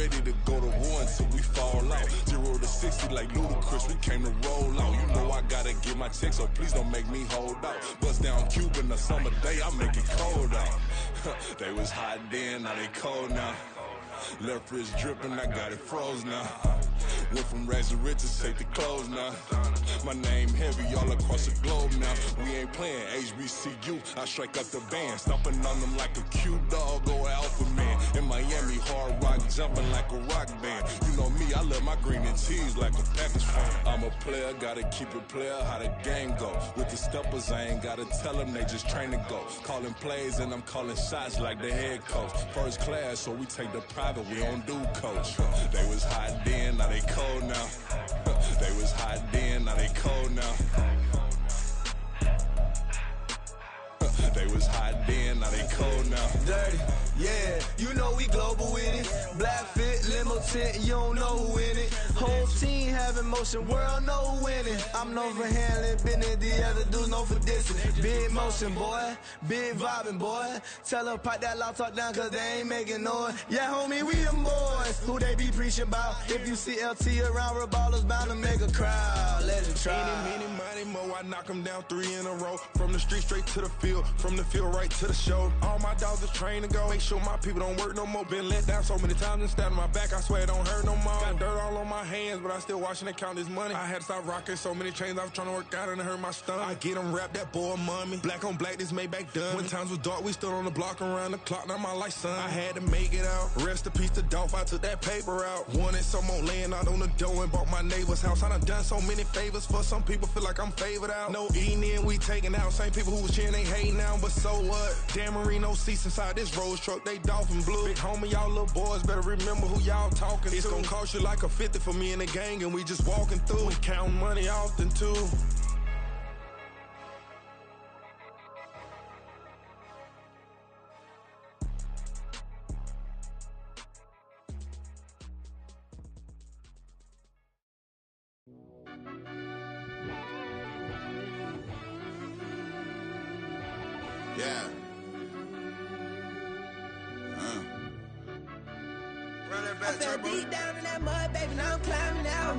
ready to go to war until we fall out. 0 to 60 like Ludacris, we came to roll out. You know I gotta get my check, so please don't make me hold out. Bust down Cuban a summer day, I make it cold out. They was hot then, now they cold now. Left wrist dripping, I got it froze now. Went from rags to riches, take the clothes now. My name heavy all across the globe now. We ain't playing HBCU, I strike up the band. Stomping on them like a cute dog or alpha man. In Miami, hard rock jumping like a rock band. You know me, I love my green and cheese like a Packers fan. I'm a player, gotta keep it player, how the game go. With the steppers, I ain't gotta tell them, they just train to go. Calling plays and I'm calling shots like the head coach. First class, so we take the private, we don't do coach. They was hot then, now they cold now. They was hot then, now they cold now. They was hot then, now they cold now. Dirty, yeah, you know we global with it. Black fit, limo tint, you don't know who in it. Whole team having motion, world know winning. I'm known for handling business, the other dudes known for dissing. Big motion, boy, big vibing, boy. Tell her pipe that loud talk down, cause they ain't making noise. Yeah, homie, we them boys, who they be preaching about. If you see LT around, Reballer's bound to make a crowd. Let it try. Any, money, mo, I knock them down 3 in a row. From the street straight to the field, from the field right to the show. All my dogs are trained to go. Make sure my people don't work no more. Been let down so many times and stabbed in my back, I swear it don't hurt no more. Got dirt all on my hands, but I still watching and count this money. I had to stop rocking so many chains, I was trying to work out and it hurt my stomach. I get them wrapped, that boy mommy. Black on black, this Maybach done. When times was dark, we stood on the block around the clock, now my life son. I had to make it out. Rest in peace to Dolph, I took that paper out. Wanted some more laying out on the dough and bought my neighbor's house. I done so many favors for some people, feel like I'm favored out. No eating in, we taking out. Same people who was cheering, they hating now, but so what? Dan Marino seats inside this Rolls truck, they dolphin blue. Big homie, y'all little boys better remember who y'all talking to. It's gonna cost you like a 50 for me and the gang, and we just walking through. We counting money often too. Yeah. Run that back, I fell turbo. deep down in that mud, baby, now I'm climbing out.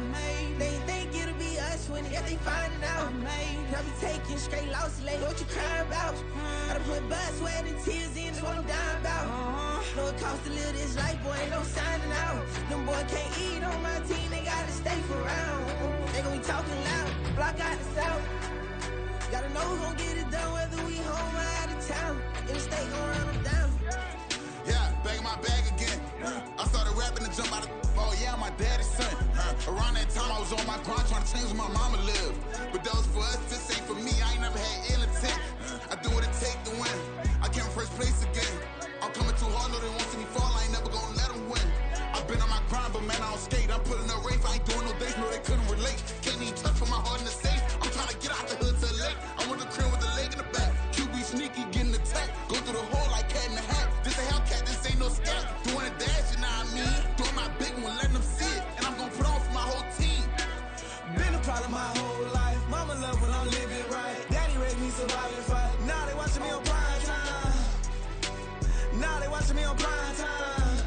They ain't think it'll be us when it, yeah, they finding out. I be taking straight losses, like what you crying about? I done put blood, sweat, and tears in, that's what I'm dying about. Know it costs to live this life, boy, ain't no signing out. Them boy can't eat on my team, they gotta stay for round. They gon' be talking loud, block out the south. Gotta know who gon' get it done, whether we home or out of town. In the state gon' run them down. Yeah, back in my bag again. I started rapping to jump out of oh yeah, my daddy's son. Around that time I was on my grind trying to change where my mama lived. But that was for us, this ain't for me. I ain't never had ill intent. I do what it take to win. I came first place again. I'm coming too hard, know they want to see me fall. I ain't never gonna let them win. I've been on my grind, but man, I don't skate. I'm putting up race, I ain't doing no days, no they couldn't relate. Can't even touch for my heart in the safe. I'm trying to get out the hood to the lake. I want the crib with the leg in the back. QB sneaky, getting attacked. Go through the hole like cat in the hat. This a Hellcat, this ain't no scat. Doing a dash, you know what I mean? Doing my big one, letting them see it. And I'm gonna put on for my whole team. Been a problem my whole life. Mama love when I'm living right. Daddy raised me survive and fight. Now they watching me on prime time. Now they watching me on prime time.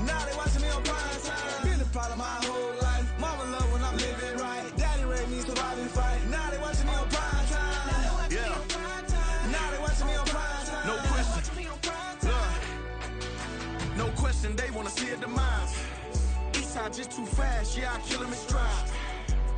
Now they watching me on prime time. Been a problem my whole life. Mama love when I'm living right. Daddy raised me survive and fight. Now they watching me on prime time. Yeah. Now they watching me on prime time. No question. No question, they wanna see a demise. Eastside just too fast, yeah, I kill them in stride.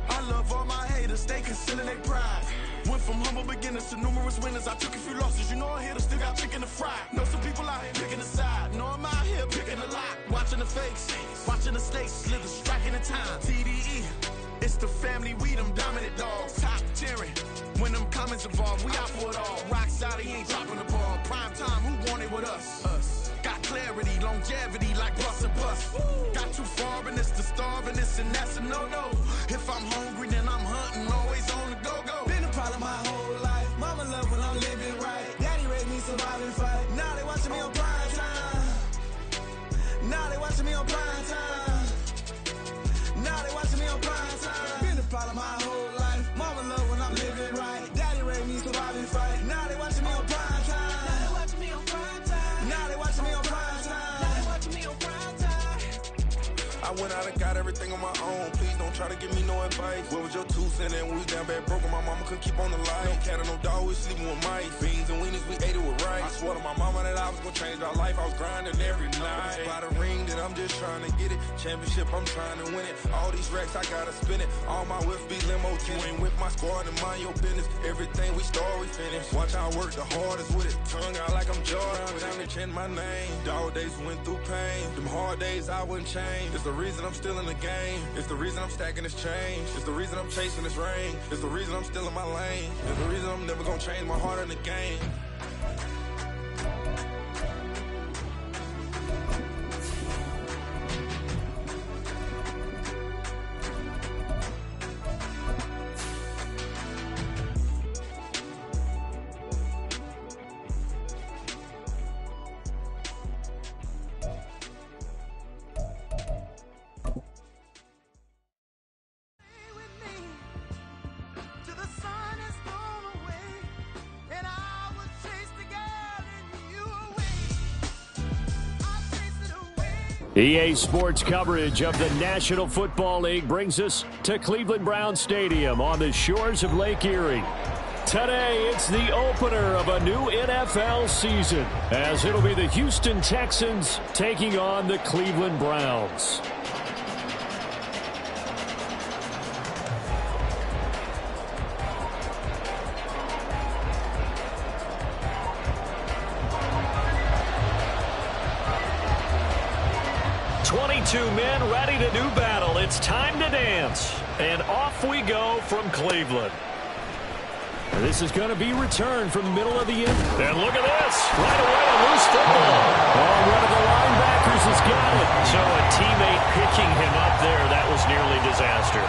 I love all my haters, they concealing their pride. Went from humble beginners to numerous winners. I took a few losses, you know I'm here to still got chicken to fry. Know some people out here picking a side. Know I'm out here picking a lot. Watching the fakes, watching the stakes, slither, striking the time. TDE, it's the family, we them dominant dogs. Top tiering, when them comments involved, we out for it all. Rock solid, he ain't dropping the ball. Prime time, who want it with us? Got clarity, longevity, like bus and bus. Got too far and it's the starving, this and that's a no-no. If I'm hungry, then I'm hunting, always on the go-go. Been a problem my whole life. Mama love when I'm living right. Daddy raised me survive and fight. Now they watching me on prime time. Now they watching me on prime time. Now they watching me on prime time. Been a problem my whole life. Mama love when I'm living right. Daddy raised me survive and fight. Now they watching me on prime time. Now they watching me on prime time. Now they watching me on prime time. Now they watching me on prime time. I went out and got everything on my own. Please don't try to give me no advice. Where was your 2 cents and we was down bad broke and my mama couldn't keep on the light. No cat or no dog, we sleeping with mice. Beans and weenies, we ate it with rice. I swore to my mama that I was gonna change our life. I was grinding every night. By the ring that I'm just trying to get it. Championship, I'm trying to win it. All these racks, I gotta spin it. All my whips be limo tinted. Ain't with my squad and mind your business. Everything we start, we finish. Watch I work the hardest with it. Tongue out like I'm Jordan. Time to change my name. Dog days went through pain. Them hard days I wouldn't change. It's the reason I'm still in the game. It's the reason I'm stacking this change. It's the reason I'm chasing this ring. It's the reason I'm still in my lane. It's the reason I'm never gonna change my heart in the game. EA Sports coverage of the National Football League brings us to Cleveland Browns Stadium on the shores of Lake Erie. Today, it's the opener of a new NFL season, as it'll be the Houston Texans taking on the Cleveland Browns. Two men ready to do battle. It's time to dance. And off we go from Cleveland. This is going to be returned from the middle of the end. And look at this. Right away, a loose football. Oh, one of the linebackers has got it. So a teammate picking him up there, that was nearly disaster.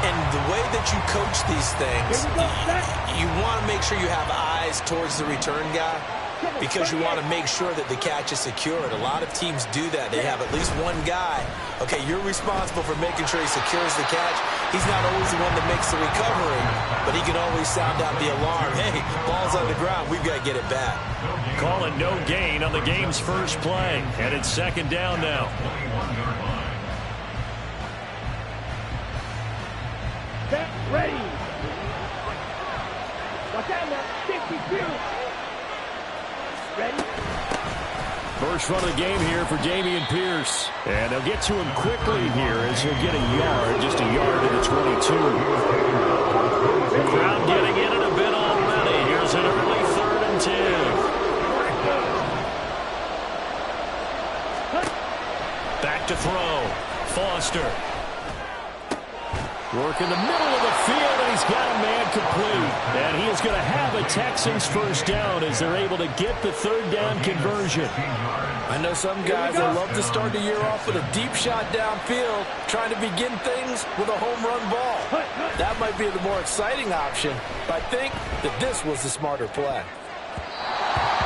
And the way that you coach these things, you want to make sure you have eyes towards the return guy, because you want to make sure that the catch is secured. A lot of teams do that. They have at least one guy. Okay, you're responsible for making sure he secures the catch. He's not always the one that makes the recovery, but he can always sound out the alarm. Hey, ball's on the ground. We've got to get it back. Calling no gain on the game's first play, and it's second down now. Set, ready. Watch out now. 52. Ready? First run of the game here for Dameon Pierce. And they'll get to him quickly here as he'll get a yard, just a yard to the 22. Crowd getting in it a bit already. Here's an early 3rd and 10. Back to throw. Foster. Work in the middle of the field, and he's got a man complete. And he is going to have a Texans first down as they're able to get the 3rd down conversion. I know some guys that love to start the year off with a deep shot downfield, trying to begin things with a home run ball. That might be the more exciting option, but I think that this was the smarter play.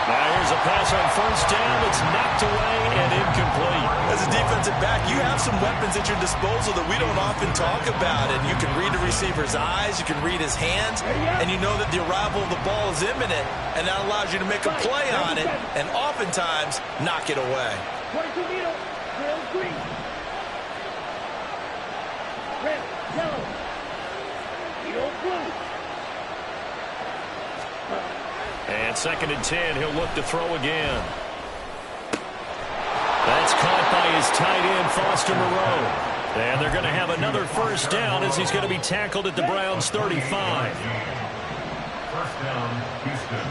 Now here's a pass on first down. It's knocked away and incomplete. As a defensive back, you have some weapons at your disposal that we don't often talk about. And you can read the receiver's eyes, you can read his hands, and you know that the arrival of the ball is imminent, and that allows you to make a play on it and oftentimes knock it away. 22 meter, red, green. Red, yellow, yellow, blue. And 2nd and 10, he'll look to throw again. That's caught by his tight end, Foster Moreau. And they're going to have another first down as he's going to be tackled at the Browns' 35. First down, Houston.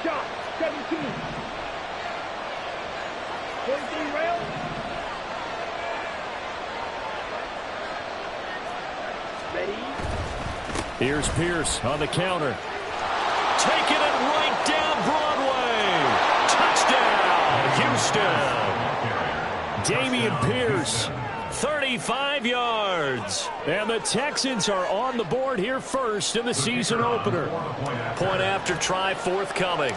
Shot, 17. 43 rail. Ready. Here's Pierce on the counter. Taking it right down Broadway. Touchdown, Houston. Dameon Pierce, 35 yards. And the Texans are on the board here first in the season opener. Point after try forthcoming.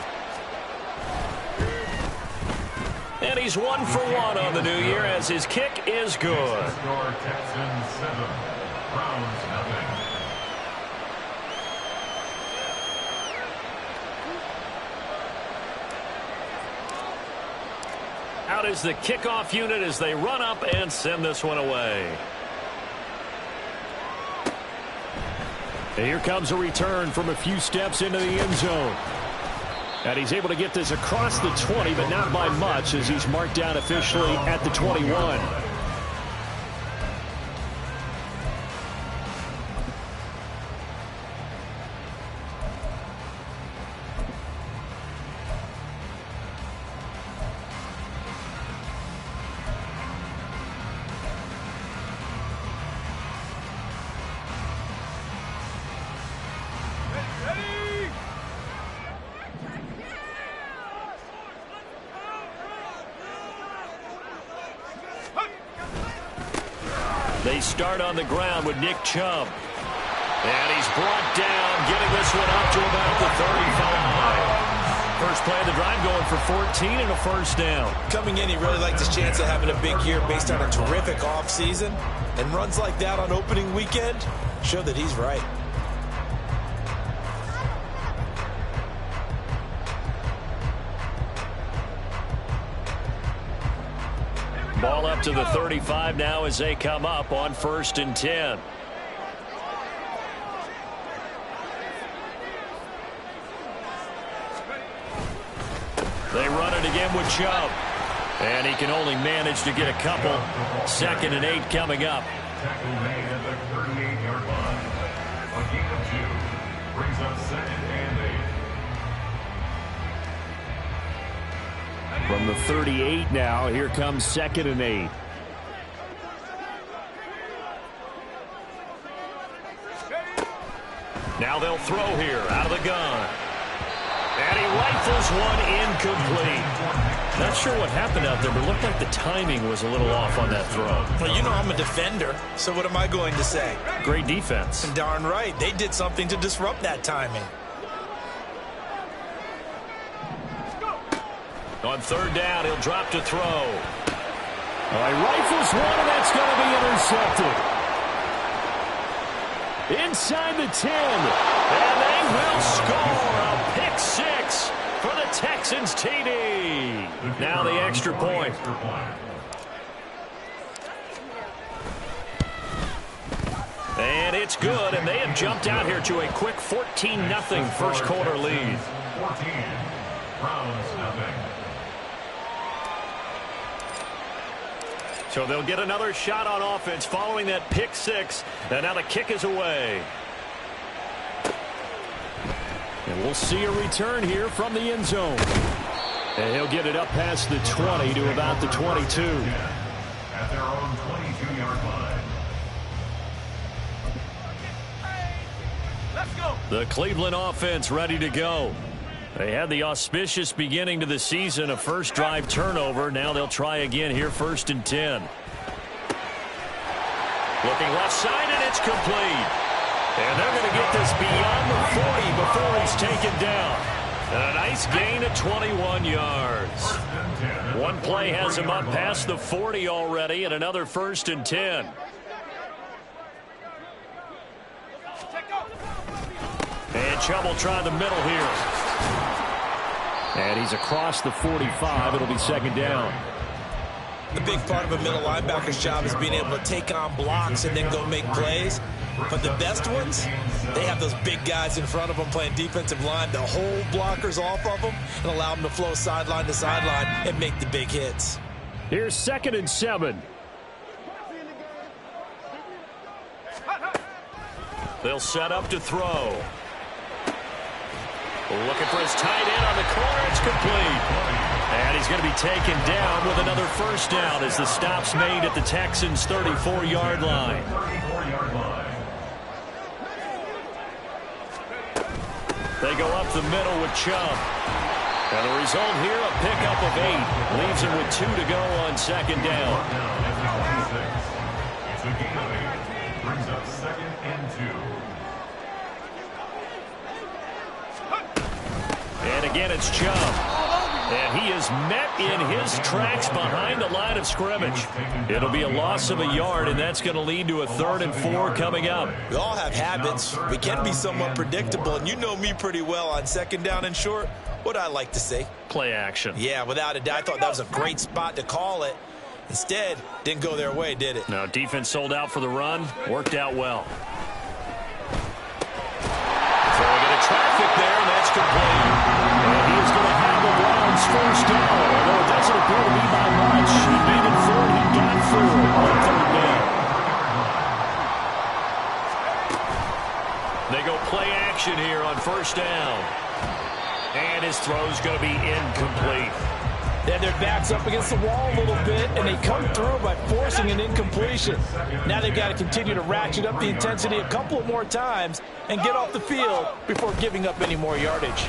And he's 1 for 1 on the new year as his kick is good. Texans 7, Browns nothing. Out is the kickoff unit as they run up and send this one away. And here comes a return from a few steps into the end zone. And he's able to get this across the 20, but not by much as he's marked down officially at the 21. They start on the ground with Nick Chubb. And he's brought down, getting this one up to about the 35. First play of the drive going for 14 and a first down. Coming in, he really liked his chance of having a big year based on a terrific offseason. And runs like that on opening weekend show that he's right. Ball up to the 35 now as they come up on 1st and 10. They run it again with Chubb. And he can only manage to get a couple. 2nd and 8 coming up. Tackle made at the 38-yard line. A gain of 2 brings up 2nd and 8. From the 38 now, here comes 2nd and 8. Now they'll throw here out of the gun. And he rifles one incomplete. Not sure what happened out there, but it looked like the timing was a little off on that throw. Well, you know I'm a defender, so what am I going to say? Great defense. Darn right. They did something to disrupt that timing. On 3rd down, he'll drop to throw. He rifles one, and that's going to be intercepted. Inside the 10, and they will score a pick 6 for the Texans TD. Now the extra point. And it's good, and they have jumped out here to a quick 14-0 first quarter lead. 14, Browns nothing. So they'll get another shot on offense following that pick 6. And now the kick is away. And we'll see a return here from the end zone. And he'll get it up past the 20 to about the 22. At their own 22-yard line. Let's go. The Cleveland offense ready to go. They had the auspicious beginning to the season, a first drive turnover. Now they'll try again here, 1st and 10. Looking left side, and it's complete. And they're going to get this beyond the 40 before he's taken down. And a nice gain of 21 yards. One play has him up past the 40 already, and another 1st and 10. And Chubb will try the middle here. And he's across the 45. It'll be 2nd down. The big part of a middle linebacker's job is being able to take on blocks and then go make plays. But the best ones, they have those big guys in front of them playing defensive line to hold blockers off of them and allow them to flow sideline to sideline and make the big hits. Here's 2nd and 7. They'll set up to throw. Looking for his tight end on the corner. It's complete. And he's going to be taken down with another first down as the stop's made at the Texans' 34-yard line. They go up the middle with Chubb. And the result here, a pickup of 8. Leaves him with 2 to go on 2nd down. It's a gain of 8. Brings up 2nd and 2. And again, it's Chubb. And he is met in his tracks behind the line of scrimmage. It'll be a loss of a yard, and that's going to lead to a 3rd and 4 coming up. We all have habits. We can be somewhat predictable, and you know me pretty well on 2nd down and short. What I like to see. Play action. Yeah, without a doubt. I thought that was a great spot to call it. Instead, didn't go their way, did it? No, defense sold out for the run. Worked out well. Throwing into traffic there, and that's complete. And he is going to have the Browns first down. Although it doesn't appear to be by much. He needed 4. He got 4 on third down. They go play action here on first down. And his throw's going to be incomplete. They had their backs up against the wall a little bit, and they come through by forcing an incompletion. Now they've got to continue to ratchet up the intensity a couple of more times and get off the field before giving up any more yardage.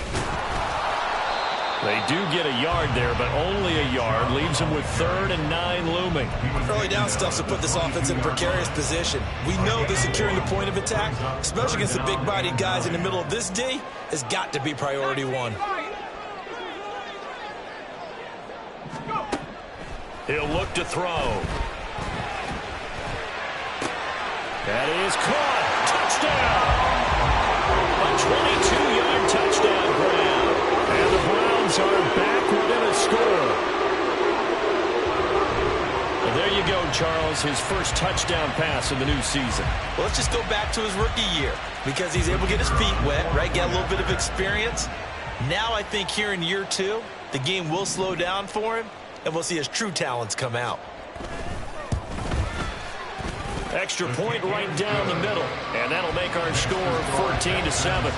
They do get a yard there, but only a yard. Leaves them with 3rd and 9 looming. Early down stuff to put this offense in a precarious position. We know that securing the point of attack, especially against the big-bodied guys in the middle of this D, has got to be priority 1. He'll look to throw. That is caught. Touchdown! A 22-yard touchdown grab. And the Browns are back within a score. And there you go, Charles. His first touchdown pass of the new season. Well, let's just go back to his rookie year because he's able to get his feet wet, right? Get a little bit of experience. Now I think here in year 2, the game will slow down for him, and we'll see his true talents come out. Extra point right down the middle. And that'll make our score 14-7.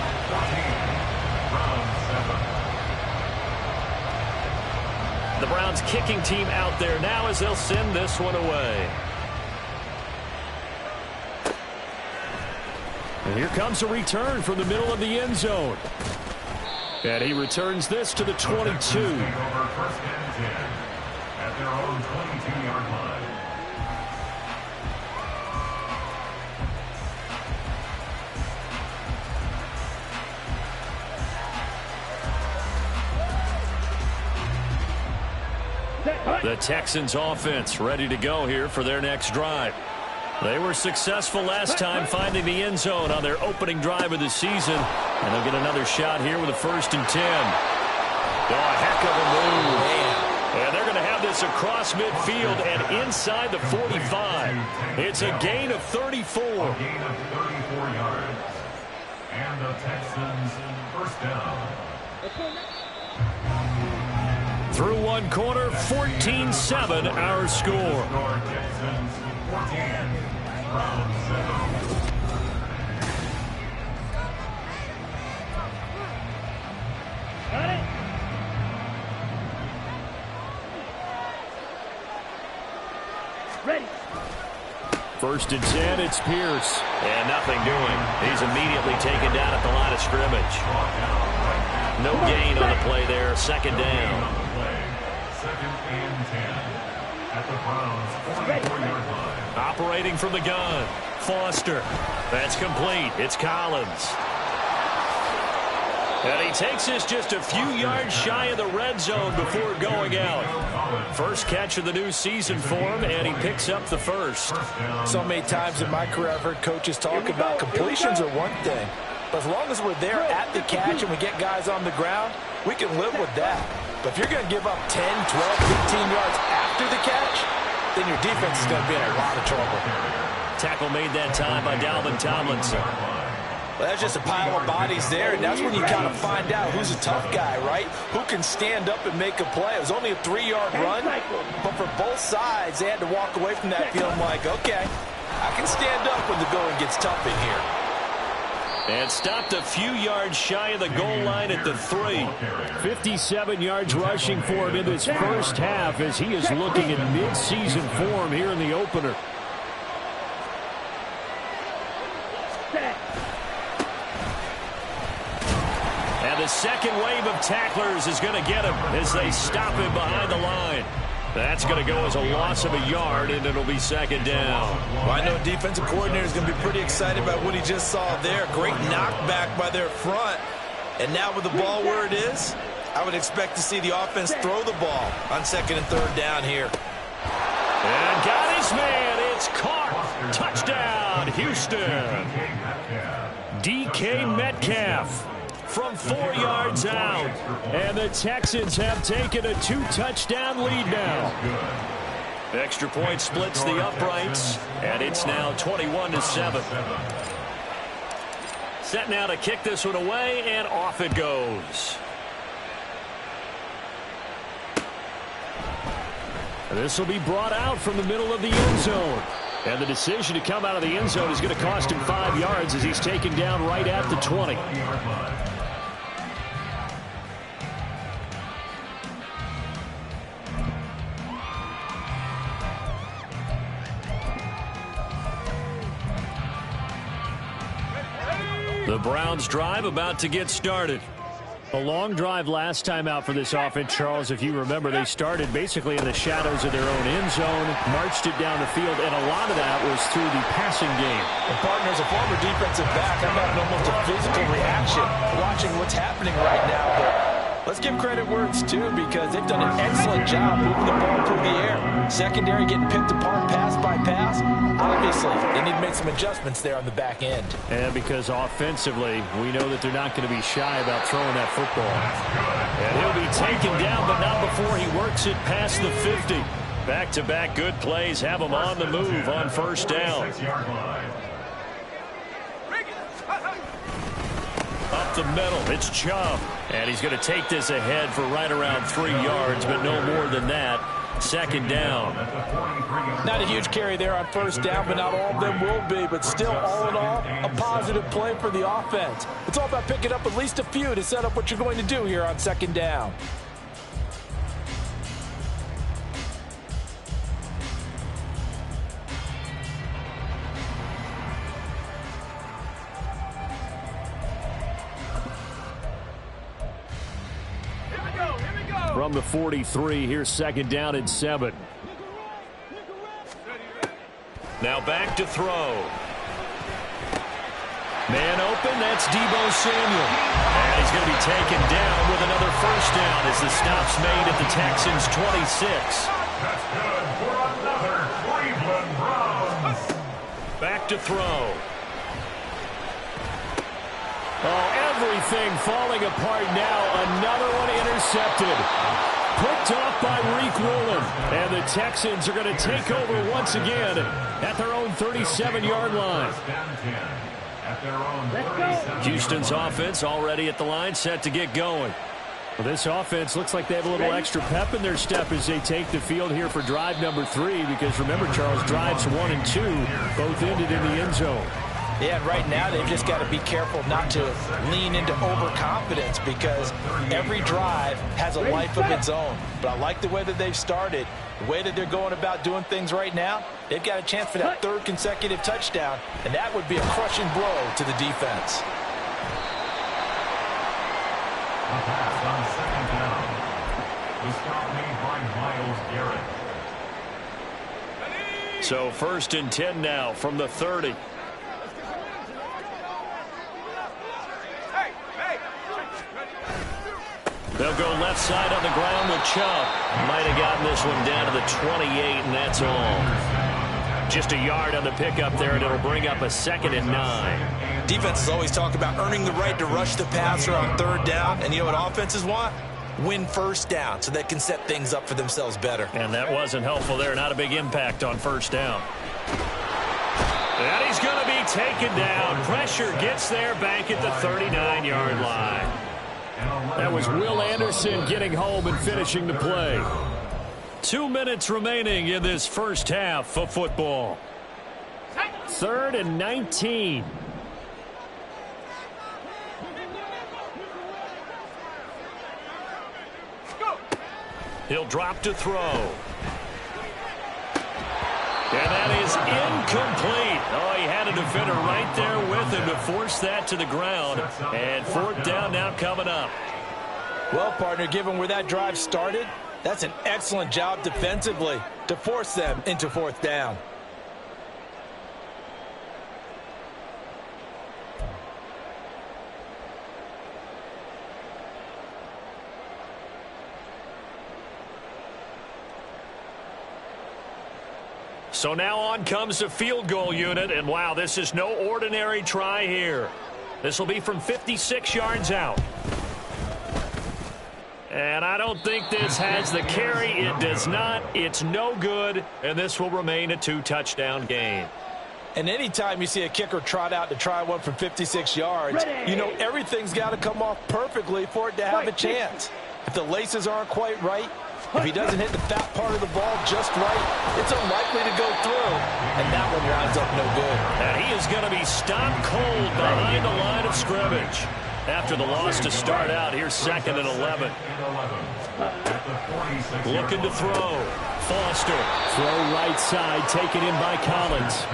The Browns kicking team out there now as they'll send this one away. And here comes a return from the middle of the end zone. And he returns this to the 22. First and 10 at their own 22-yard line. The Texans offense ready to go here for their next drive. They were successful last time finding the end zone on their opening drive of the season. And they'll get another shot here with a 1st and 10. Oh, a heck of a move. And they're going to have this across midfield and inside the 45. It's a gain of 34. A gain of 34 yards. And the Texans first down. Through one quarter, 14-7 our score. Texans 14, Browns 7. Got it? Ready. 1st and 10, it's Pierce. And nothing doing. He's immediately taken down at the line of scrimmage. No gain on the play there. 2nd down. 2nd and 10 at the Browns 44-yard line. Operating from the gun. Foster. That's complete. It's Collins. And he takes this just a few yards shy of the red zone before going out. First catch of the new season for him, and he picks up the 1st. So many times in my career I've heard coaches talk about completions are one thing. But as long as we're there at the catch and we get guys on the ground, we can live with that. But if you're going to give up 10, 12, 15 yards after the catch, then your defense is going to be in a lot of trouble. Tackle made that time by Dalvin Tomlinson. Well, that's just a pile of bodies there, and that's when you kind of find out who's a tough guy, right? Who can stand up and make a play. It was only a 3-yard run, but for both sides, they had to walk away from that feeling like, okay, I can stand up when the going gets tough in here. And stopped a few yards shy of the goal line at the 3. 57 yards rushing for him in this first half as he is looking in mid-season form here in the opener. And the second wave of tacklers is going to get him as they stop him behind the line. That's going to go as a loss of a yard, and it'll be 2nd down. Well, I know defensive coordinator is going to be pretty excited about what he just saw there. Great knockback by their front. And now with the ball where it is, I would expect to see the offense throw the ball on 2nd and 3rd down here. And got his man. It's caught. Touchdown, Houston. DK Metcalf. from 4 yards out. And the Texans have taken a 2-touchdown lead now. Extra point splits the uprights, and it's now 21-7. Set now to kick this one away, and off it goes. This will be brought out from the middle of the end zone. And the decision to come out of the end zone is going to cost him 5 yards as he's taken down right at the 20. The Browns drive about to get started. A long drive last time out for this offense, Charles. If you remember, they started basically in the shadows of their own end zone, marched it down the field, and a lot of that was through the passing game. And partner, as a former defensive back, I'm having almost a physical reaction watching what's happening right now. But let's give credit where it's due, because they've done an excellent job moving the ball through the air. Secondary getting picked apart pass by pass. Obviously, they need to make some adjustments there on the back end. And because offensively, we know that they're not going to be shy about throwing that football. And he'll be taken down, but not before he works it past the 50. Back-to-back good plays have him on the move on first down. Up the middle, it's Chubb. And he's going to take this ahead for right around 3 yards, but no more than that. Second down. Not a huge carry there on first down, but not all of them will be. But still, all in all, a positive play for the offense. It's all about picking up at least a few to set up what you're going to do here on second down. From the 43, here's second down and 7. Now back to throw. Man open, that's Deebo Samuel. And he's going to be taken down with another first down as the stop's made at the Texans' 26. That's good for another Cleveland Browns. Back to throw. Oh, everything falling apart now. Another one intercepted. Picked off by Reek Woolen. And the Texans are going to take over once again at their own 37-yard line. Houston's offense already at the line, set to get going. Well, this offense looks like they have a little extra pep in their step as they take the field here for drive number 3. Because remember, Charles, drives 1 and 2 both ended in the end zone. Yeah, and right now they've just got to be careful not to lean into overconfidence, because every drive has a life of its own. But I like the way that they've started, the way that they're going about doing things right now. They've got a chance for that 3rd consecutive touchdown, and that would be a crushing blow to the defense. A pass on second down. The stop made by Myles Garrett. So 1st and 10 now from the 30. They'll go left side on the ground with Chubb. Might have gotten this one down to the 28, and that's all. Just a yard on the pickup there, and it'll bring up a 2nd and 9. Defenses always talk about earning the right to rush the passer on 3rd down, and you know what offenses want? Win first down so they can set things up for themselves better. And that wasn't helpful there. Not a big impact on first down. And he's going to be taken down. Pressure gets there back at the 39-yard line. That was Will Anderson getting home and finishing the play. 2 minutes remaining in this first half of football. 3rd and 19. He'll drop to throw. And that is incomplete. Oh, he had a defender right there with him to force that to the ground. And 4th down now coming up. Well, partner, given where that drive started, that's an excellent job defensively to force them into 4th down. So now on comes the field goal unit, and wow, this is no ordinary try here. This will be from 56 yards out. And I don't think this has the carry. It does not. It's no good. And this will remain a 2-touchdown game. And anytime you see a kicker trot out to try one from 56 yards, you know everything's got to come off perfectly for it to have a chance. If the laces aren't quite right, if he doesn't hit the fat part of the ball just right, it's unlikely to go through, and that one winds up no good. And he is going to be stopped cold behind the line of scrimmage. After the loss to start out, here's 2nd and 11. Looking to throw. Foster. Throw right side, taken in by Collins.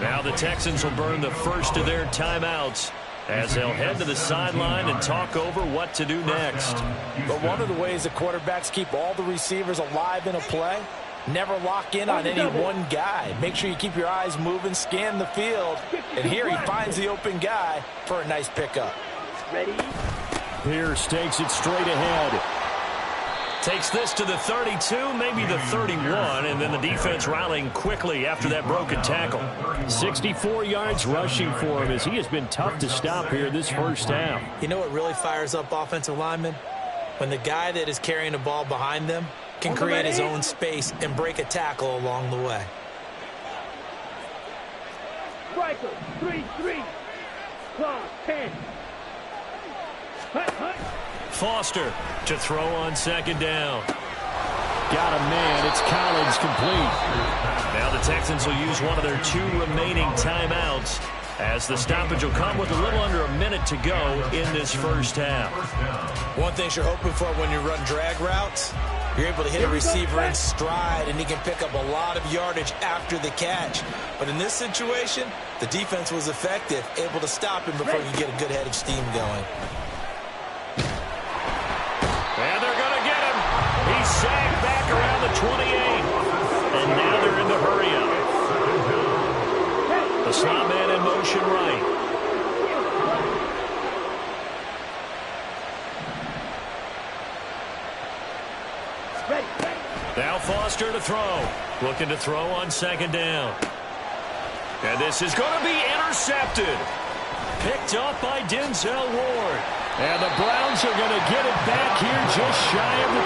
Now the Texans will burn the first of their timeouts as they'll head to the sideline and talk over what to do next. But one of the ways the quarterbacks keep all the receivers alive in a play, never lock in on any one guy. Make sure you keep your eyes moving, scan the field, and here he finds the open guy for a nice pickup. Ready? Pierce takes it straight ahead. Takes this to the 32, maybe the 31, and then the defense rallying quickly after that broken tackle. 64 yards rushing for him as he has been tough to stop here this first half. You know what really fires up offensive linemen? When the guy that is carrying the ball behind them can create his own space and break a tackle along the way. Striker, 3-3. Claw, 10. Hut, hut. Foster to throw on 2nd down. Got a man. It's Collins complete. Now the Texans will use one of their 2 remaining timeouts as the stoppage will come with a little under a minute to go in this first half. One thing you're hoping for when you run drag routes, you're able to hit a receiver in stride and he can pick up a lot of yardage after the catch. But in this situation, the defense was effective, able to stop him before you get a good head of steam going. And they're going to get him. He's sagged back around the 28. And now they're in the hurry-up. The slot man in motion right. Now Foster to throw. Looking to throw on 2nd down. And this is going to be intercepted. Picked up by Denzel Ward. And the Browns are going to get it back here just shy of the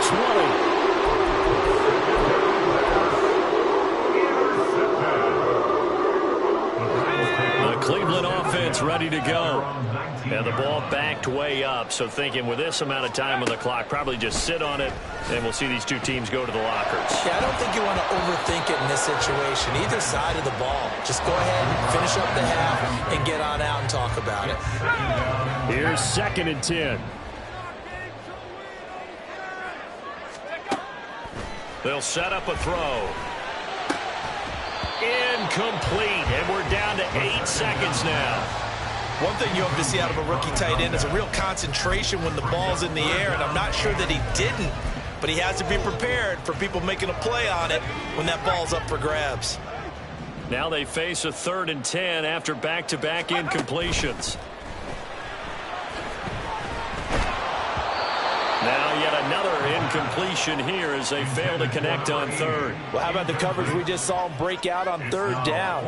20. The Cleveland offense ready to go. And the ball backed way up. So thinking with this amount of time on the clock, probably just sit on it, and we'll see these 2 teams go to the lockers. Yeah, I don't think you want to overthink it in this situation. Either side of the ball. Just go ahead and finish up the half and get on out and talk about it. Here's 2nd and 10. They'll set up a throw. Incomplete, and we're down to 8 seconds now. One thing you hope to see out of a rookie tight end is a real concentration when the ball's in the air, and I'm not sure that he didn't, but he has to be prepared for people making a play on it when that ball's up for grabs. Now they face a 3rd and 10 after back-to-back incompletions. Now yet another incompletion here as they fail to connect on 3rd. Well, how about the coverage we just saw him break out on 3rd down?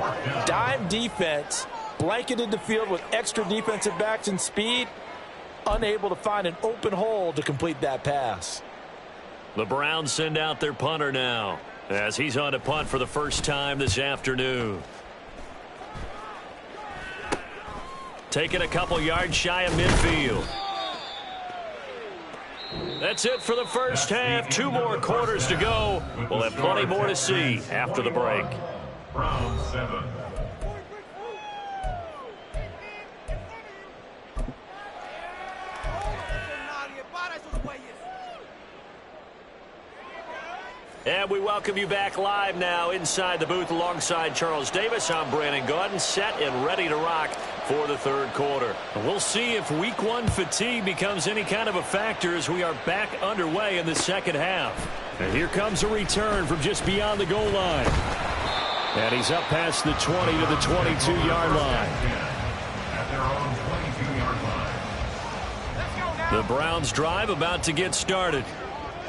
Dime defense, blanketed the field with extra defensive backs and speed, unable to find an open hole to complete that pass. The Browns send out their punter now as he's on to punt for the first time this afternoon. Taking a couple yards shy of midfield. That's it for the first half. 2 more quarters to go. We'll have plenty more to see after the break. Round 7. And we welcome you back live now inside the booth alongside Charles Davis. I'm Brandon Gaudin, set and ready to rock for the 3rd quarter. We'll see if week 1 fatigue becomes any kind of a factor as we are back underway in the 2nd half. And here comes a return from just beyond the goal line. And he's up past the 20 to the 22-yard line. At their own 22-yard line. The Browns drive about to get started.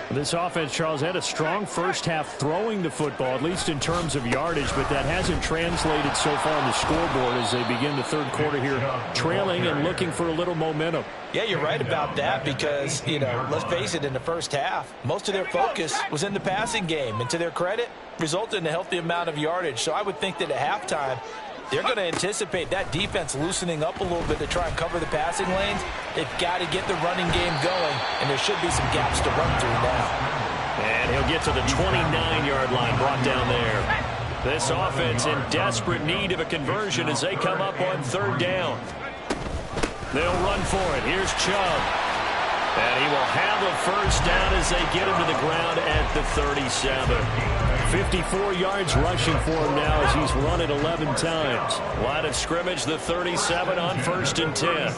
This offense, Charles, had a strong first half throwing the football, at least in terms of yardage, but that hasn't translated so far on the scoreboard as they begin the third quarter here, trailing and looking for a little momentum. Yeah, you're right about that because, let's face it, in the first half, most of their focus was in the passing game, and to their credit, resulted in a healthy amount of yardage. So I would think that at halftime, they're going to anticipate that defense loosening up a little bit to try and cover the passing lanes. They've got to get the running game going, and there should be some gaps to run through now. And he'll get to the 29-yard line, brought down there. This offense in desperate need of a conversion as they come up on third down. They'll run for it. Here's Chubb. And he will have a first down as they get him to the ground at the 37. 54 yards rushing for him now as he's run it 11 times. Line of scrimmage, the 37 on 1st and 10.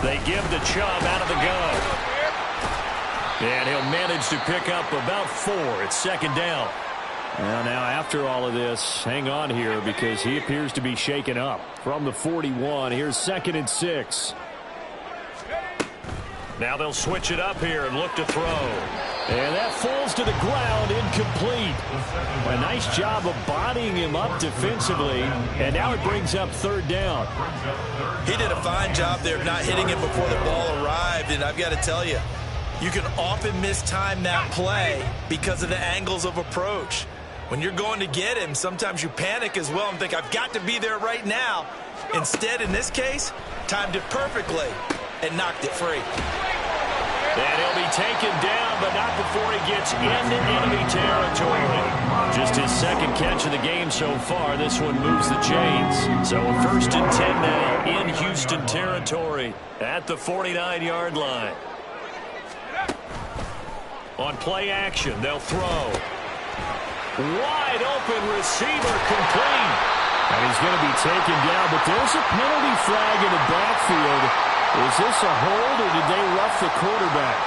They give the Chubb out of the gun. And he'll manage to pick up about 4. It's second down. Well, now after all of this, hang on here because he appears to be shaken up. From the 41, here's 2nd and 6. Now they'll switch it up here and look to throw. And that falls to the ground, incomplete. A nice job of bodying him up defensively, and now it brings up third down. He did a fine job there of not hitting him before the ball arrived, and I've got to tell you, you can often mistime that play because of the angles of approach. When you're going to get him, sometimes you panic as well and think, I've got to be there right now. Instead, in this case, timed it perfectly and knocked it free. And he'll be taken down, but not before he gets into enemy territory. Just his second catch of the game so far. This one moves the chains. So a 1st and 10 now in Houston territory at the 49-yard line. On play action, they'll throw. Wide open receiver complete. And he's going to be taken down, but there's a penalty flag in the backfield. Is this a hold, or did they rough the quarterback?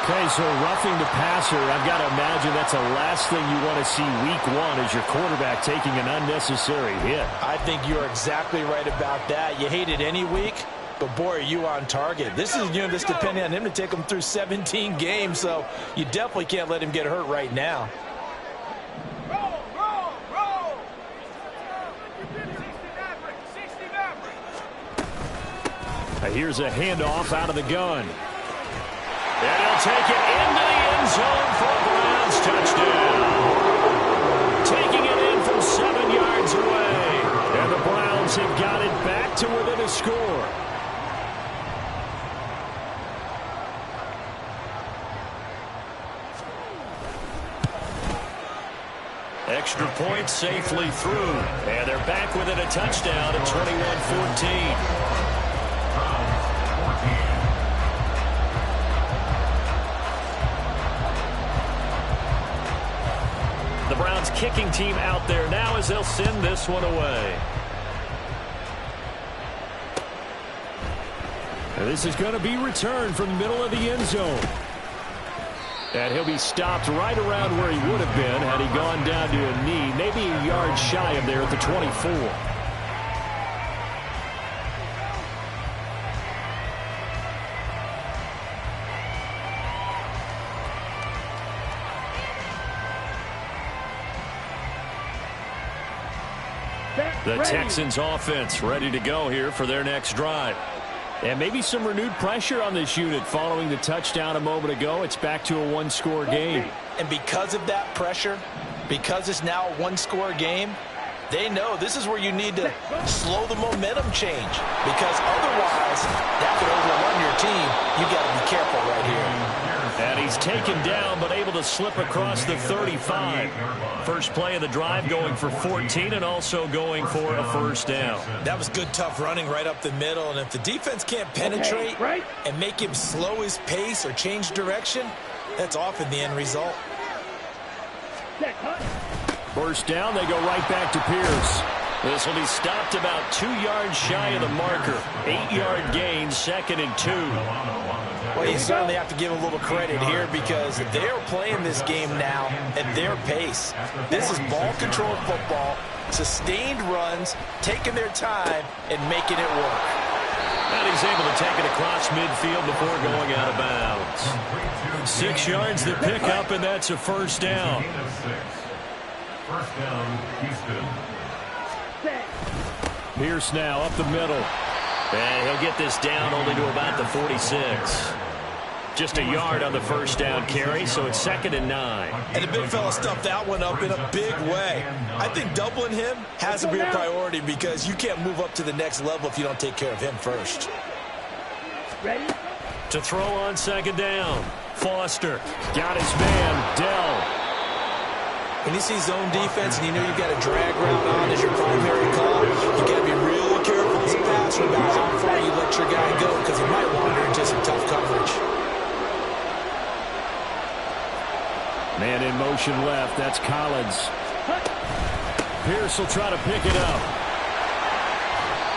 Okay, so roughing the passer, I've got to imagine that's the last thing you want to see week 1 is your quarterback taking an unnecessary hit. I think you're exactly right about that. You hate it any week, but boy, are you on target. This is just depending on him to take him through 17 games, so you definitely can't let him get hurt right now. Here's a handoff out of the gun. And he'll take it into the end zone for a Browns touchdown. Taking it in from 7 yards away. And the Browns have got it back to within a score. Extra point safely through. And they're back within a touchdown at 21-14. The Browns kicking team out there now as they'll send this one away. And this is going to be returned from the middle of the end zone. And he'll be stopped right around where he would have been had he gone down to a knee, maybe a yard shy of there at the 24. The Texans offense ready to go here for their next drive. And maybe some renewed pressure on this unit following the touchdown a moment ago. It's back to a 1-score game. And because of that pressure, because it's now a 1-score game, they know this is where you need to slow the momentum change. Because otherwise, that could overrun your team. You got to be careful right here. And he's taken down, but able to slip across the 35. First play of the drive going for 14 and also going for a first down. That was good, tough running right up the middle. And if the defense can't penetrate and make him slow his pace or change direction, that's often the end result. First down, they go right back to Pierce. This will be stopped about 2 yards shy of the marker. 8-yard gain, 2nd and 2. Well, you certainly have to give a little credit here because they're playing this game now at their pace. This is ball-controlled football, sustained runs, taking their time, and making it work. And he's able to take it across midfield before going out of bounds. 6 yards the pickup, and that's a first down. First down, Houston. Pierce now up the middle. And he'll get this down only to about the 46. Just a yard on the first down carry, so it's 2nd and 9. And the big fella stuffed that one up in a big way. I think doubling him has to be a priority because you can't move up to the next level if you don't take care of him first. Ready? To throw on 2nd down. Foster got his man, Dell. When you see zone defense and you know you've got a drag route on as your primary call, you got to be really careful as a passer about how far you let your guy go because he might wander into some tough coverage. Man in motion left. That's Collins. Pierce will try to pick it up.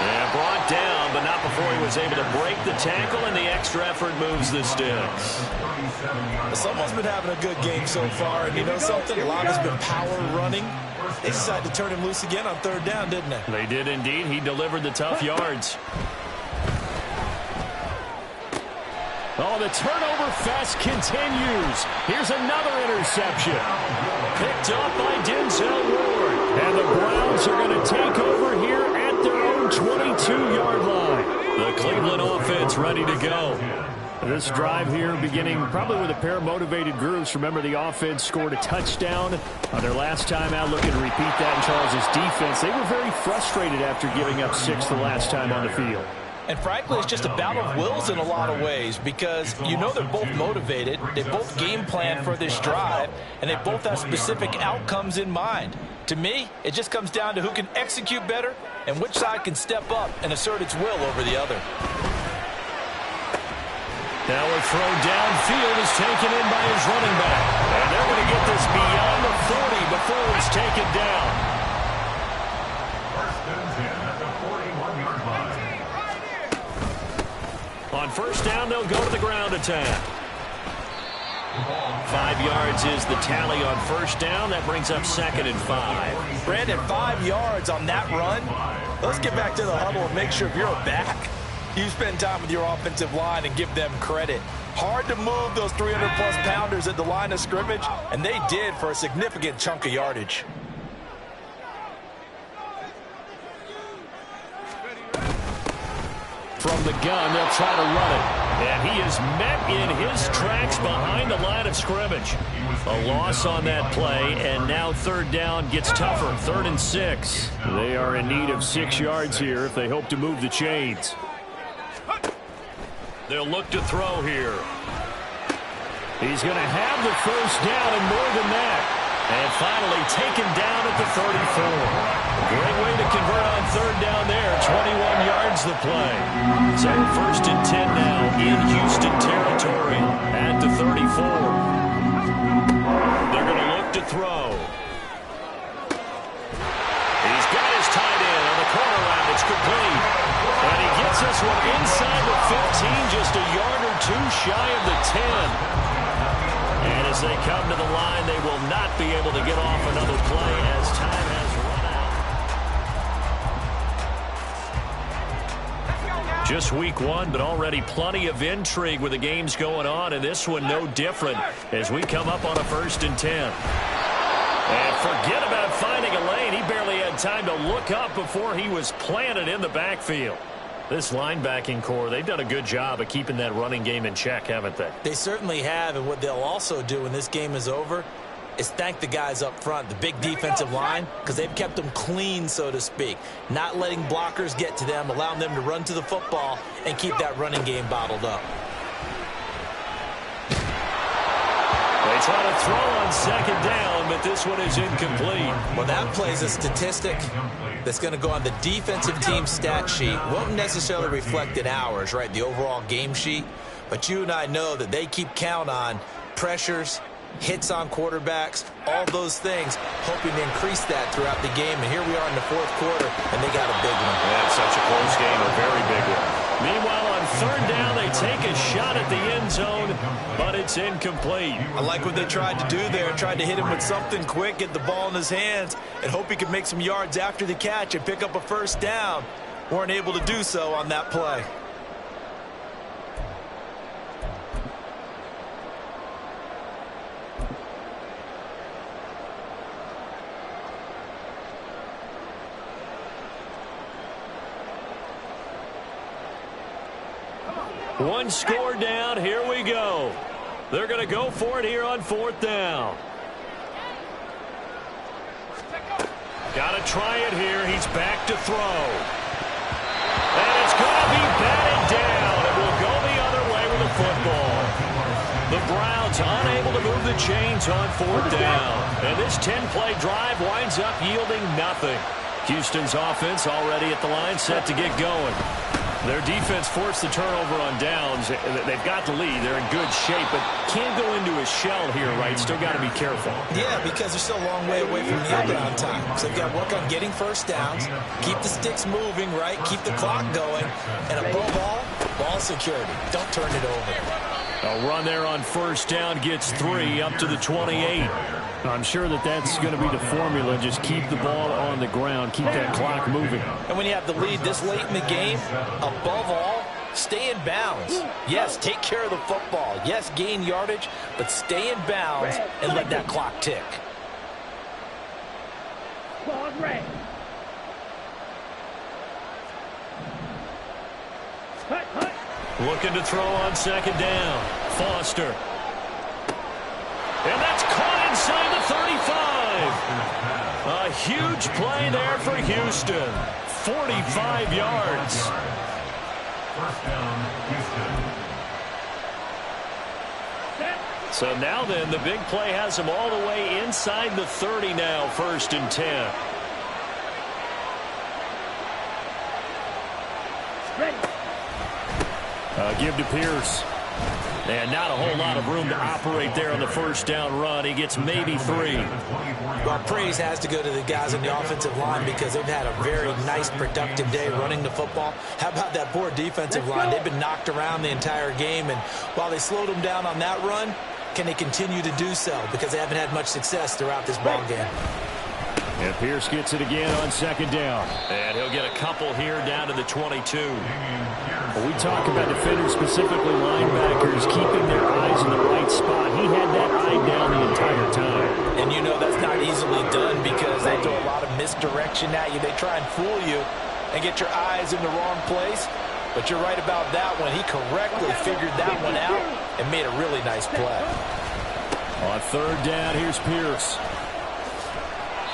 And brought down, but not before he was able to break the tackle, and the extra effort moves the sticks. Someone's been having a good game so far, and you know something? A lot has been power running. They decided to turn him loose again on 3rd down, didn't they? They did indeed. He delivered the tough yards. Oh, the turnover fest continues. Here's another interception. Picked up by Denzel Ward. And the Browns are going to take over here at their own 22-yard line. The Cleveland offense ready to go. This drive here beginning probably with a pair of motivated groups. Remember, the offense scored a touchdown on their last time out. Looking to repeat that in Charles' defense. They were very frustrated after giving up 6 the last time on the field. And frankly, it's just a battle of wills in a lot of ways because you know they're both motivated, they both game plan for this drive, and they both have specific outcomes in mind. To me, it just comes down to who can execute better and which side can step up and assert its will over the other. Now a throw downfield is taken in by his running back. And they're going to get this beyond the 40 before it's taken down. First and 10 at the 41-yard line. On first down, they'll go to the ground attack. 5 yards is the tally on first down. That brings up 2nd and 5. Brandon, 5 yards on that run. Let's get back to the huddle and make sure if you're a back, you spend time with your offensive line and give them credit. Hard to move those 300-plus pounders at the line of scrimmage, and they did for a significant chunk of yardage. From the gun, they'll try to run it. And he is met in his tracks behind the line of scrimmage. A loss on that play, and now 3rd down gets tougher. 3rd and 6. They are in need of 6 yards here if they hope to move the chains. They'll look to throw here. He's going to have the first down and more than that. And finally taken down at the 34. Great way to convert on 3rd down there. 21 yards the play. So 1st and 10 now in Houston territory at the 34. They're going to look to throw. He's got his tight end on the corner route. It's complete. And he gets this one inside the 15, just a yard or two shy of the 10. And as they come to the line, they will not be able to get off another play as time has run out. Just week 1, but already plenty of intrigue with the games going on, and this one no different as we come up on a 1st and 10. And forget about finding a lane. He barely had time to look up before he was planted in the backfield. This linebacking core, they've done a good job of keeping that running game in check, haven't they? They certainly have, and what they'll also do when this game is over is thank the guys up front, the big defensive line, because they've kept them clean, so to speak. Not letting blockers get to them, allowing them to run to the football and keep that running game bottled up. They try to throw on 2nd down, but this one is incomplete. Well, that plays a statistic that's going to go on the defensive team stat sheet. Won't necessarily reflect in ours, right, the overall game sheet. But you and I know that they keep count on pressures, hits on quarterbacks, all those things, hoping to increase that throughout the game. And here we are in the 4th quarter, and they got a big one. That's such a close game, a very big one. Meanwhile, on 3rd down, they take a shot at the end zone, but it's incomplete. I like what they tried to do there. Tried to hit him with something quick, get the ball in his hands, and hope he could make some yards after the catch and pick up a 1st down. Weren't able to do so on that play. One score down. Here we go. They're going to go for it here on 4th down. Got to try it here. He's back to throw. And it's going to be batted down. It will go the other way with the football. The Browns unable to move the chains on 4th down. And this 10-play drive winds up yielding nothing. Houston's offense already at the line, set to get going. Their defense forced the turnover on downs. They've got the lead. They're in good shape, but can't go into a shell here, right? Still got to be careful. Yeah, because they're still a long way away from the on time. So they've got to work on getting first downs, keep the sticks moving, right? Keep the clock going. And above all, ball security. Don't turn it over. A run there on 1st down gets 3 up to the 28. I'm sure that's going to be the formula. Just keep the ball on the ground. Keep that clock moving. And when you have the lead this late in the game, above all, stay in bounds. Yes, take care of the football. Yes, gain yardage, but stay in bounds and let that clock tick. Ball red. Hut, hut. Looking to throw on 2nd down. Foster. And that's caught inside the 35. A huge play there for Houston. 45 yards. First down, Houston. So now then, the big play has them all the way inside the 30 now, 1st and 10. Give to Pierce. And not a whole lot of room to operate there on the 1st down run. He gets maybe 3. Well, praise has to go to the guys on the offensive line because they've had a very nice, productive day running the football. How about that poor defensive line? They've been knocked around the entire game, and while they slowed them down on that run, can they continue to do so? Because they haven't had much success throughout this ball game. And Pierce gets it again on 2nd down. And he'll get a couple here down to the 22. When we talk about defenders, specifically linebackers, keeping their eyes in the right spot. He had that eye down the entire time. And you know that's not easily done because they throw a lot of misdirection at you. They try and fool you and get your eyes in the wrong place. But you're right about that one. He correctly figured that one out and made a really nice play. On 3rd down, here's Pierce.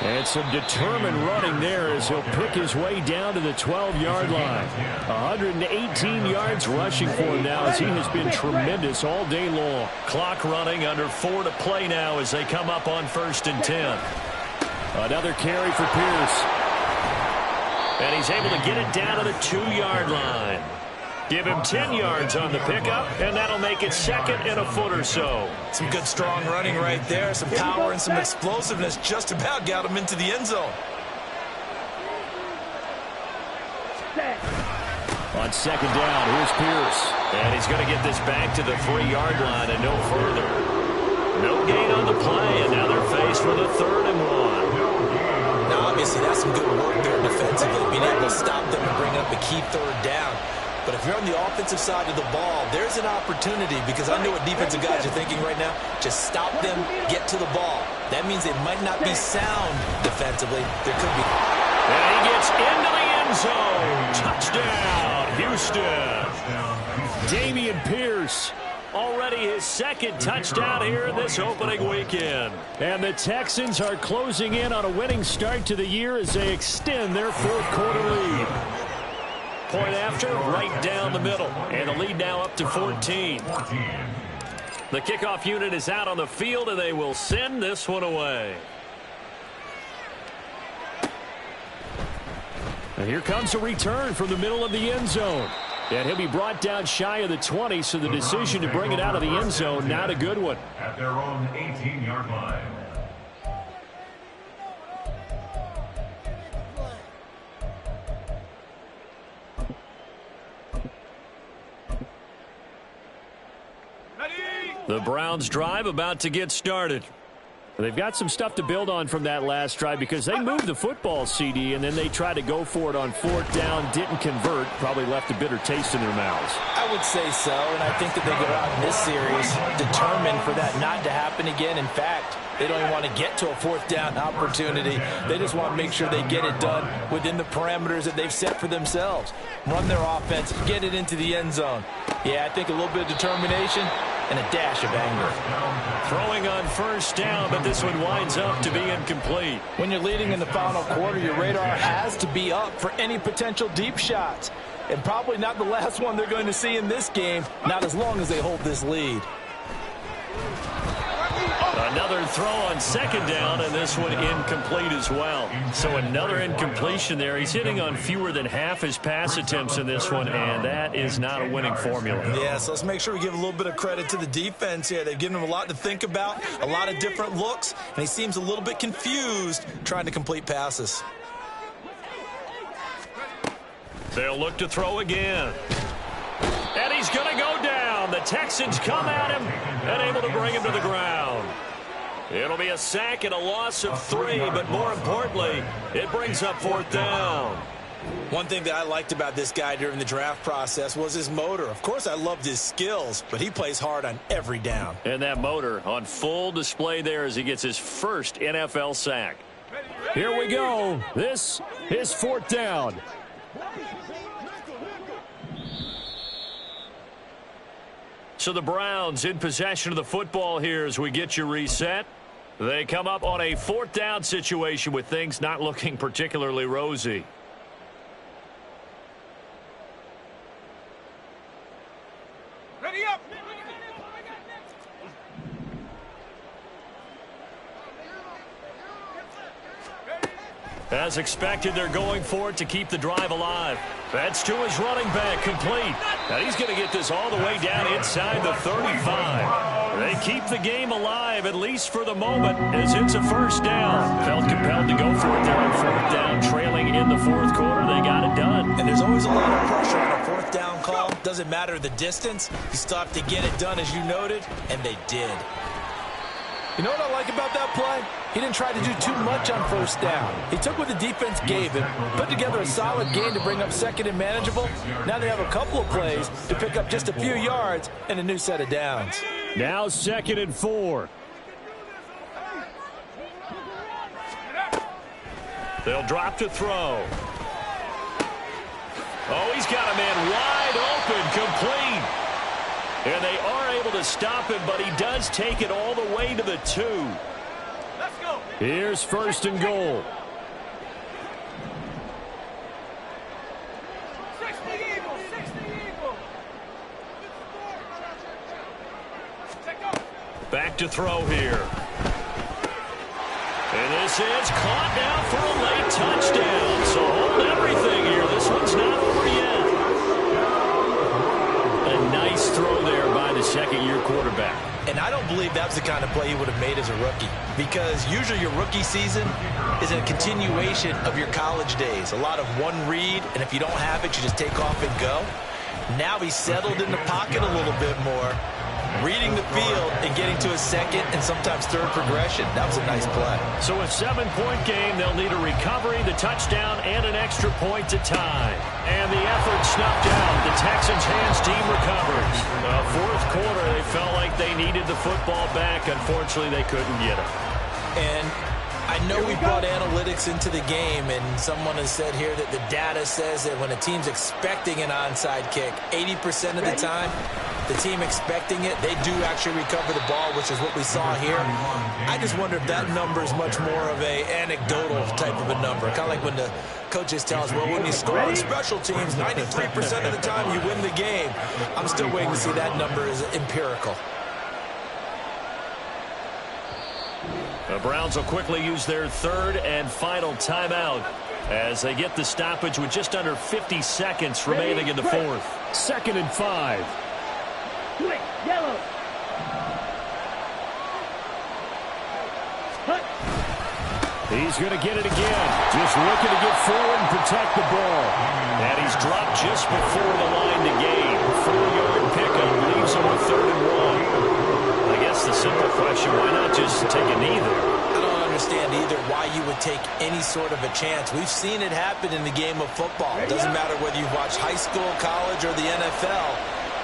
And some determined running there as he'll pick his way down to the 12-yard line. 118 yards rushing for him now as he has been tremendous all day long. Clock running, under 4 to play now as they come up on 1st and 10. Another carry for Pierce. And he's able to get it down to the 2-yard line. Give him 10 yards on the pickup, and that'll make it 2nd and a foot or so. Some good, strong running right there. Some power and some explosiveness just about got him into the end zone. On 2nd down, here's Pierce. And he's going to get this back to the 3-yard line and no further. No gain on the play, and now they're faced with a 3rd and 1. Now, obviously, that's some good work there defensively, being able to stop them and bring up a key 3rd down. But if you're on the offensive side of the ball, there's an opportunity because I know what defensive guys are thinking right now. Just stop them, get to the ball. That means they might not be sound defensively. There could be. And he gets into the end zone. Touchdown, Houston. Dameon Pierce. Already his 2nd touchdown here in this opening weekend. And the Texans are closing in on a winning start to the year as they extend their 4th quarter lead. Point after, right down the middle. And the lead now up to 14. The kickoff unit is out on the field, and they will send this one away. And here comes a return from the middle of the end zone. And he'll be brought down shy of the 20, so the decision to bring it out of the end zone, not a good one. At their own 18-yard line. The Browns drive about to get started. They've got some stuff to build on from that last drive because they moved the football, CD, and then they tried to go for it on 4th down, didn't convert, probably left a bitter taste in their mouths. I would say so, and I think that they go out in this series determined for that not to happen again. In fact, they don't even want to get to a 4th down opportunity. They just want to make sure they get it done within the parameters that they've set for themselves. Run their offense, get it into the end zone. Yeah, I think a little bit of determination and a dash of anger. Throwing on 1st down, but this one winds up to be incomplete. When you're leading in the final quarter, your radar has to be up for any potential deep shots. And probably not the last one they're going to see in this game, not as long as they hold this lead. Another throw on 2nd down, and this one incomplete as well. So another incompletion there. He's hitting on fewer than half his pass attempts in this one, and that is not a winning formula. Yeah, so let's make sure we give a little bit of credit to the defense here. They've given him a lot to think about, a lot of different looks, and he seems a little bit confused trying to complete passes. They'll look to throw again. And he's going to go down. The Texans come at him and able to bring him to the ground. It'll be a sack and a loss of 3, but more importantly, it brings up 4th down. One thing that I liked about this guy during the draft process was his motor. Of course, I loved his skills, but he plays hard on every down. And that motor on full display there as he gets his first NFL sack. Here we go. This is 4th down. So the Browns in possession of the football here as we get you reset. They come up on a 4th down situation with things not looking particularly rosy. Ready up! As expected, they're going for it to keep the drive alive. That's to his running back, complete. Now he's going to get this all the way down inside the 35. They keep the game alive, at least for the moment, as it's a 1st down. Felt compelled to go for it there on 4th down, trailing in the 4th quarter. They got it done. And there's always a lot of pressure on a 4th down call. Doesn't matter the distance. You still have to get it done, as you noted, and they did. You know what I like about that play? He didn't try to do too much on 1st down. He took what the defense gave him, put together a solid game to bring up 2nd and manageable. Now they have a couple of plays to pick up just a few yards and a new set of downs. Now 2nd and 4. They'll drop to throw. Oh, he's got a man wide open, complete. And they are able to stop him, but he does take it all the way to the 2. Let's go. Here's 1st and goal. 60 Eagles, 60 Eagles. Back to throw here. And this is caught now for a late touchdown. So hold everything here. This one's not over yet. A nice throw there by the 2nd-year quarterback. And I don't believe that's the kind of play he would have made as a rookie, because usually your rookie season is a continuation of your college days. A lot of one read, and if you don't have it, you just take off and go. Now he's settled in the pocket a little bit more, reading the field and getting to a 2nd and sometimes 3rd progression. That was a nice play. So a 7-point game, they'll need a recovery, the touchdown, and an extra point to tie. And the effort snuffed out. The Texans hands team recovers. 4th quarter, they felt like they needed the football back. Unfortunately, they couldn't get it. And I know we brought analytics into the game, and someone has said here that the data says that when a team's expecting an onside kick, 80% of the time, the team expecting it, they do actually recover the ball, which is what we saw here. I just wonder if that number is much more of a anecdotal type of a number. Kind of like when the coaches tell us, well, when you score on special teams, 93% of the time you win the game. I'm still waiting to see that number is empirical. The Browns will quickly use their 3rd and final timeout as they get the stoppage with just under 50 seconds remaining in the 4th. 2nd and 5. Quick, yellow. Hut. He's going to get it again. Just looking to get forward and protect the ball. And he's dropped just before the line to gain. 4-yard pickup leaves him with 3rd and 1. I guess the simple question. Why not just take a knee there? I don't understand either why you would take any sort of a chance. We've seen it happen in the game of football. It doesn't matter whether you've watched high school, college, or the NFL.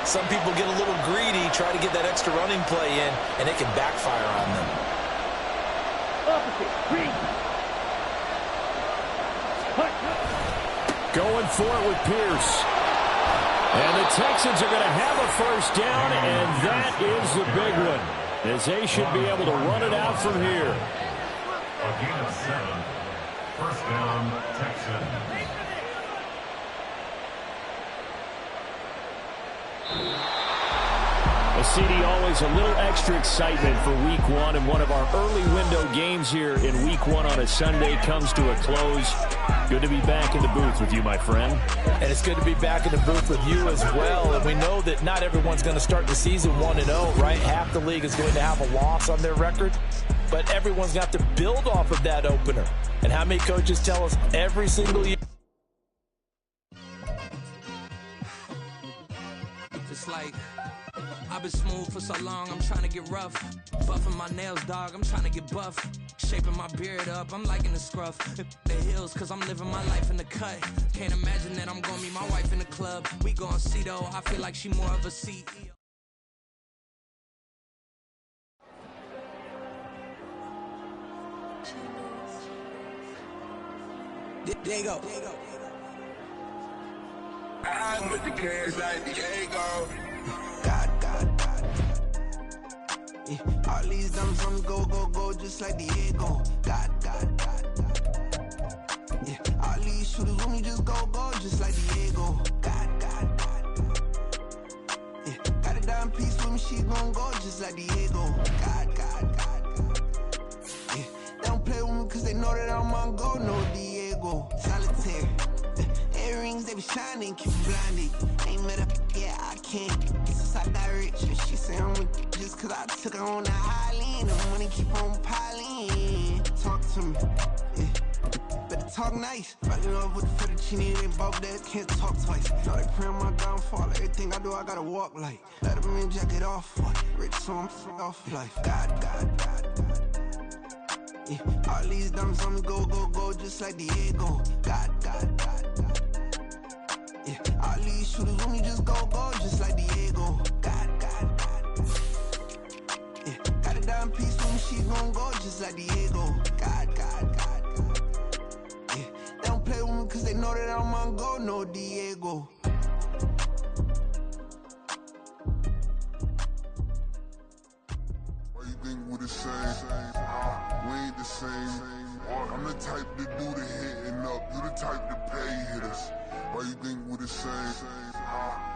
Some people get a little greedy, try to get that extra running play in, and it can backfire on them. Going for it with Pierce. And the Texans are going to have a first down, and that is the big one, as they should be able to run it out from here. A gain of 7. First down, Texans. CD, always a little extra excitement for Week 1, and one of our early window games here in Week 1 on a Sunday comes to a close. Good to be back in the booth with you, my friend. And it's good to be back in the booth with you as well. And we know that not everyone's going to start the season 1-0, right? Half the league is going to have a loss on their record, but everyone's got to build off of that opener. And how many coaches tell us every single year? Just like I've been smooth for so long, I'm trying to get rough. Buffing my nails, dog, I'm trying to get buff. Shaping my beard up, I'm liking the scruff. The hills, cause I'm living my life in the cut. Can't imagine that I'm gonna meet my wife in the club. We gon' see though, I feel like she more of a CEO. There you go. I'm with the cash like Diego. God. Yeah, all these dumps on go, just like Diego. God. Yeah, all these shooters with me just go, just like Diego. God. Yeah, got a dime piece with me, she gon' go just like Diego. God. Yeah, they don't play with me cause they know that I'm on go, no Diego. Solitaire. Earrings, they be shining, keep blinded. Ain't met up, yeah, I can't. Since I got rich, she say I'm with just cause I took her on the island. The money keep on piling. Talk to me, yeah. Better talk nice. Fucking up with the fettuccine, they both dead, can't talk twice. Know they pray on my downfall, everything I do, I gotta walk like. Let them in, jacket off, what? Rich, so I'm off life. God. Yeah, all these dumps on me go, just like Diego. God. Yeah, all these shooters with me just go, just like Diego. God. Yeah, got a dime piece with me, she gon' go just like Diego. God. Yeah, they don't play with me cause they know that I'm on go, no Diego. Why you think we the same? We ain't the same. I'm the type to do the hitting up. You the type to pay hitters. Why you think we the same?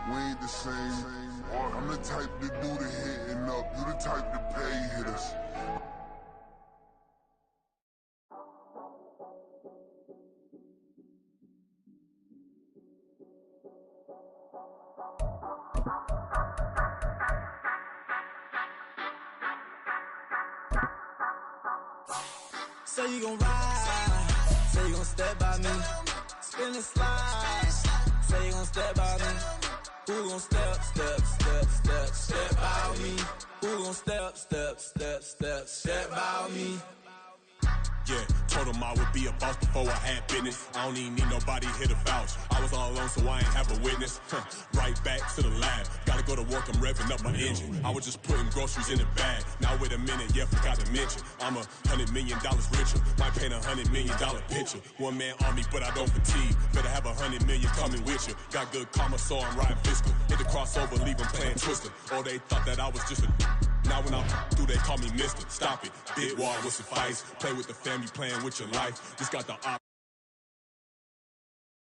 We ain't the same. I'm the type to do the hitting up. You the type to pay hitters. Say you gon' ride, say you gon' step by me, spin and slide, say you gon' step by me. Who gon' step by me? Who gon' step by me? Yeah, told him I would be a boss before I had business. I don't even need nobody here to vouch. I was all alone, so I ain't have a witness. Right back to the lab. Gotta go to work, I'm revving up my engine. I was just putting groceries in the bag. Now wait a minute, yeah, forgot to mention. I'm $100 million richer. Might paint $100 million picture. One man army, but I don't fatigue. Better have $100 million coming with you. Got good karma, so I'm riding fiscal. Hit the crossover, leave them playing Twister. Or they thought that I was just a... Now when I do, they call me Mister. Stop it. Big wall with some fights. Play with the family, playing with your life. Just got the op.